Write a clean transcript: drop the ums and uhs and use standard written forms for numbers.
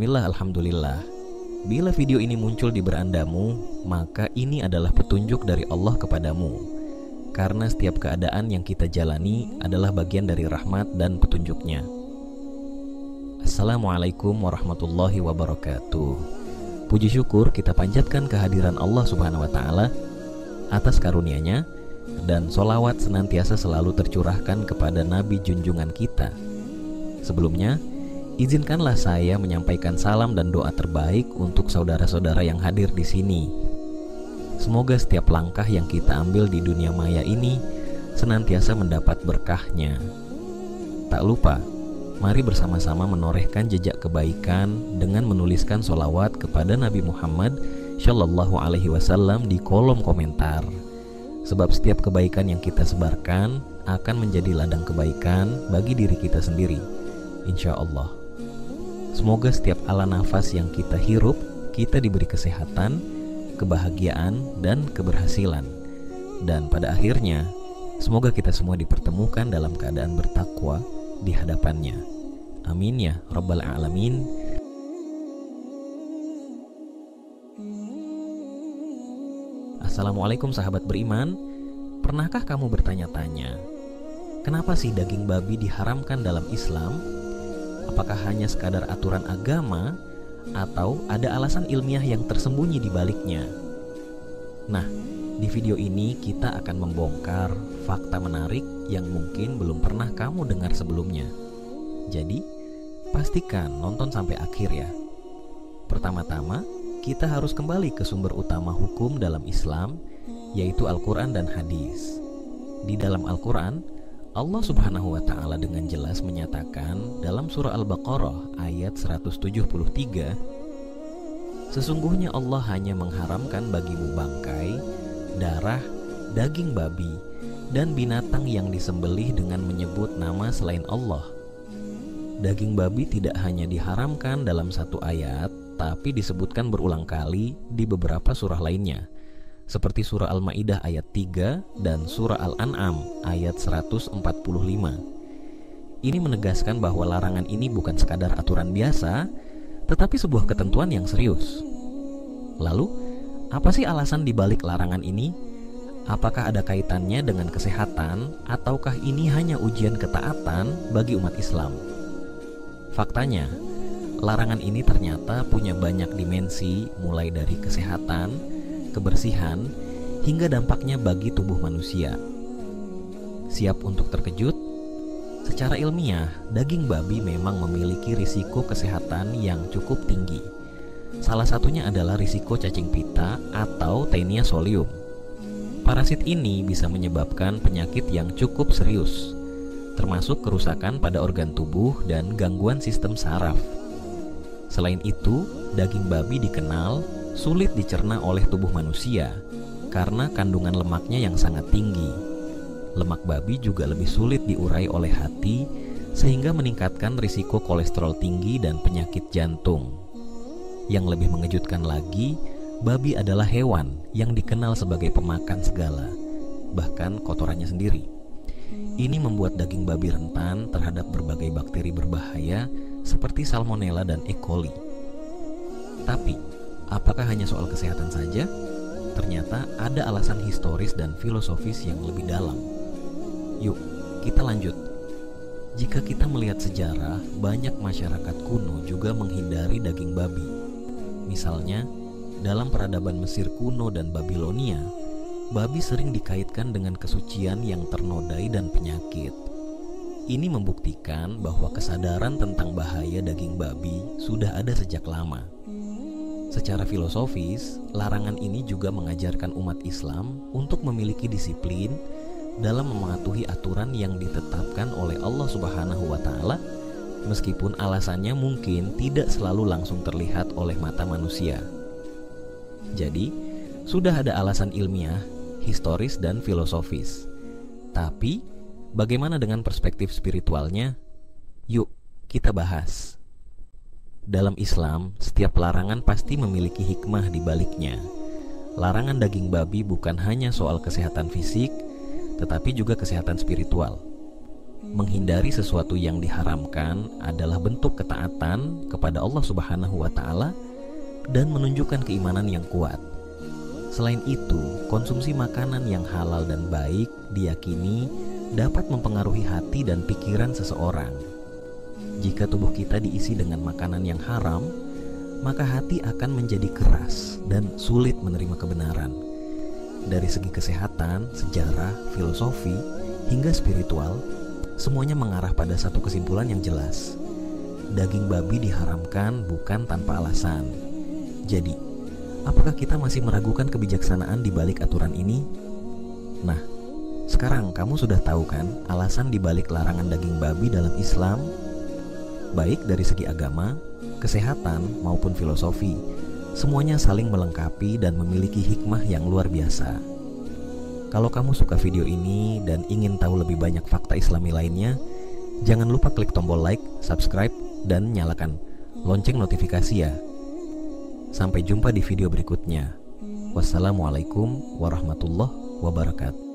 Bismillah, alhamdulillah. Bila video ini muncul di berandamu, maka ini adalah petunjuk dari Allah kepadamu. Karena setiap keadaan yang kita jalani adalah bagian dari rahmat dan petunjuknya. Assalamualaikum warahmatullahi wabarakatuh. Puji syukur kita panjatkan kehadiran Allah subhanahu wa ta'ala atas karunia-Nya, dan solawat senantiasa selalu tercurahkan kepada Nabi junjungan kita. Sebelumnya, izinkanlah saya menyampaikan salam dan doa terbaik untuk saudara-saudara yang hadir di sini. Semoga setiap langkah yang kita ambil di dunia maya ini senantiasa mendapat berkahnya. Tak lupa, mari bersama-sama menorehkan jejak kebaikan dengan menuliskan solawat kepada Nabi Muhammad Shallallahu Alaihi Wasallam di kolom komentar. Sebab setiap kebaikan yang kita sebarkan akan menjadi ladang kebaikan bagi diri kita sendiri, insya Allah. Semoga setiap ala nafas yang kita hirup, kita diberi kesehatan, kebahagiaan, dan keberhasilan. Dan pada akhirnya, semoga kita semua dipertemukan dalam keadaan bertakwa di hadapannya. Amin ya Rabbal Alamin. Assalamualaikum sahabat beriman. Pernahkah kamu bertanya-tanya, kenapa sih daging babi diharamkan dalam Islam? Apakah hanya sekadar aturan agama atau ada alasan ilmiah yang tersembunyi di baliknya? Nah, di video ini kita akan membongkar fakta menarik yang mungkin belum pernah kamu dengar sebelumnya. Jadi, pastikan nonton sampai akhir ya. Pertama-tama, kita harus kembali ke sumber utama hukum dalam Islam, yaitu Al-Quran dan Hadis. Di dalam Al-Quran, Allah subhanahu wa ta'ala dengan jelas menyatakan dalam surah Al-Baqarah ayat 173, sesungguhnya Allah hanya mengharamkan bagimu bangkai, darah, daging babi, dan binatang yang disembelih dengan menyebut nama selain Allah. Daging babi tidak hanya diharamkan dalam satu ayat, tapi disebutkan berulang kali di beberapa surah lainnya, seperti surah Al-Maidah ayat 3 dan surah Al-An'am ayat 145. Ini menegaskan bahwa larangan ini bukan sekadar aturan biasa, tetapi sebuah ketentuan yang serius. Lalu, apa sih alasan dibalik larangan ini? Apakah ada kaitannya dengan kesehatan, ataukah ini hanya ujian ketaatan bagi umat Islam? Faktanya, larangan ini ternyata punya banyak dimensi, mulai dari kesehatan, kebersihan, hingga dampaknya bagi tubuh manusia. Siap untuk terkejut? Secara ilmiah, daging babi memang memiliki risiko kesehatan yang cukup tinggi. Salah satunya adalah risiko cacing pita atau Taenia solium. Parasit ini bisa menyebabkan penyakit yang cukup serius, termasuk kerusakan pada organ tubuh dan gangguan sistem saraf. Selain itu, daging babi dikenal sulit dicerna oleh tubuh manusia karena kandungan lemaknya yang sangat tinggi. Lemak babi juga lebih sulit diurai oleh hati, sehingga meningkatkan risiko kolesterol tinggi dan penyakit jantung. Yang lebih mengejutkan lagi, babi adalah hewan yang dikenal sebagai pemakan segala, bahkan kotorannya sendiri. Ini membuat daging babi rentan terhadap berbagai bakteri berbahaya seperti Salmonella dan E. coli. Tapi, apakah hanya soal kesehatan saja? Ternyata ada alasan historis dan filosofis yang lebih dalam. Yuk, kita lanjut. Jika kita melihat sejarah, banyak masyarakat kuno juga menghindari daging babi. Misalnya, dalam peradaban Mesir kuno dan Babilonia, babi sering dikaitkan dengan kesucian yang ternodai dan penyakit. Ini membuktikan bahwa kesadaran tentang bahaya daging babi sudah ada sejak lama. Secara filosofis, larangan ini juga mengajarkan umat Islam untuk memiliki disiplin dalam mematuhi aturan yang ditetapkan oleh Allah Subhanahu wa Ta'ala, meskipun alasannya mungkin tidak selalu langsung terlihat oleh mata manusia. Jadi, sudah ada alasan ilmiah, historis, dan filosofis. Tapi, bagaimana dengan perspektif spiritualnya? Yuk, kita bahas. Dalam Islam, setiap larangan pasti memiliki hikmah di baliknya. Larangan daging babi bukan hanya soal kesehatan fisik, tetapi juga kesehatan spiritual. menghindari sesuatu yang diharamkan adalah bentuk ketaatan kepada Allah Subhanahu wa Ta'ala dan menunjukkan keimanan yang kuat. Selain itu, konsumsi makanan yang halal dan baik diyakini dapat mempengaruhi hati dan pikiran seseorang. Jika tubuh kita diisi dengan makanan yang haram, maka hati akan menjadi keras dan sulit menerima kebenaran. Dari segi kesehatan, sejarah, filosofi, hingga spiritual, semuanya mengarah pada satu kesimpulan yang jelas. Daging babi diharamkan bukan tanpa alasan. Jadi, apakah kita masih meragukan kebijaksanaan di balik aturan ini? Nah, sekarang kamu sudah tahu kan alasan di balik larangan daging babi dalam Islam? Baik dari segi agama, kesehatan, maupun filosofi, semuanya saling melengkapi dan memiliki hikmah yang luar biasa. Kalau kamu suka video ini dan ingin tahu lebih banyak fakta Islami lainnya, jangan lupa klik tombol like, subscribe, dan nyalakan lonceng notifikasi ya. Sampai jumpa di video berikutnya. Wassalamualaikum warahmatullahi wabarakatuh.